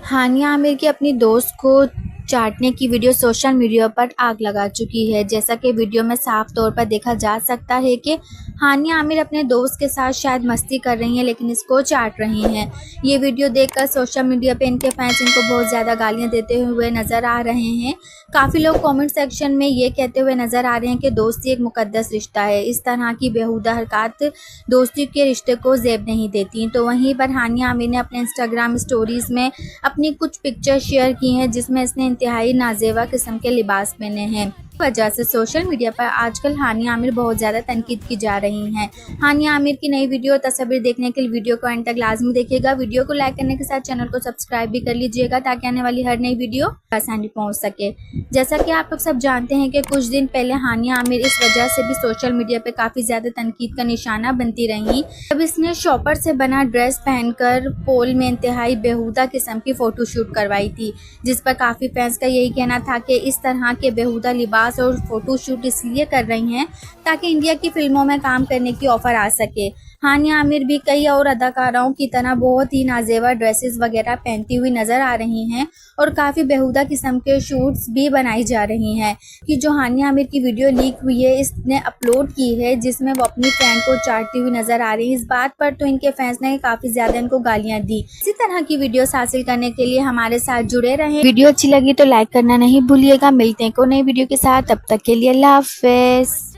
हानिया आमिर की अपनी दोस्त को चाटने की वीडियो सोशल मीडिया पर आग लगा चुकी है। जैसा कि वीडियो में साफ तौर पर देखा जा सकता है कि हानिया आमिर अपने दोस्त के साथ शायद मस्ती कर रही हैं, लेकिन इसको चाट रही हैं। ये वीडियो देखकर सोशल मीडिया पे इनके फैंस इनको बहुत ज़्यादा गालियां देते हुए नज़र आ रहे हैं। काफ़ी लोग कमेंट सेक्शन में ये कहते हुए नज़र आ रहे हैं कि दोस्ती एक मुकद्दस रिश्ता है, इस तरह की बेहुदा हरकत दोस्ती के रिश्ते को ज़ेब नहीं देती। तो वहीं पर हानिया आमिर ने अपने इंस्टाग्राम स्टोरीज़ में अपनी कुछ पिक्चर शेयर की हैं, जिसमें इसने इंतहाई नाजेवा किस्म के लिबास पहने हैं। वजह से सोशल मीडिया पर आजकल हानिया आमिर बहुत ज़्यादा तनकीद की जा रही हैं। हानिया आमिर की नई वीडियो और तस्वीर देखने के लिए वीडियो को एंड तक लाजमी देखिएगा। वीडियो को लाइक करने के साथ चैनल को सब्सक्राइब भी कर लीजिएगा, ताकि आने वाली हर नई वीडियो आसानी पहुंच सके। जैसा कि आप लोग सब जानते हैं कि कुछ दिन पहले हानिया आमिर इस वजह से भी सोशल मीडिया पर काफ़ी ज़्यादा तनकीद का निशाना बनती रही, जब इसने शॉपर से बना ड्रेस पहनकर पोल में इंतहाई बेहुदा किस्म की फ़ोटोशूट करवाई थी, जिस पर काफ़ी फैंस का यही कहना था कि इस तरह के बेहुदा लिबास और फोटोशूट इसलिए कर रही हैं ताकि इंडिया की फिल्मों में काम करने की ऑफर आ सके। हानिया आमिर भी कई और अदाकाराओं की तरह बहुत ही नाजेवा ड्रेसेस वगैरह पहनती हुई नजर आ रही हैं और काफ़ी बेहुदा किस्म के शूट्स भी बनाई जा रही हैं। कि जो हानिया आमिर की वीडियो लीक हुई है, इसने अपलोड की है, जिसमें वो अपनी फैन को चाटती हुई नजर आ रही है। इस बात पर तो इनके फैंस ने काफ़ी ज़्यादा इनको गालियां दी। इसी तरह की वीडियोस हासिल करने के लिए हमारे साथ जुड़े रहें। वीडियो अच्छी लगी तो लाइक करना नहीं भूलिएगा। मिलते हैं को नई वीडियो के साथ, तब तक के लिए अल्लाह हाफिज़।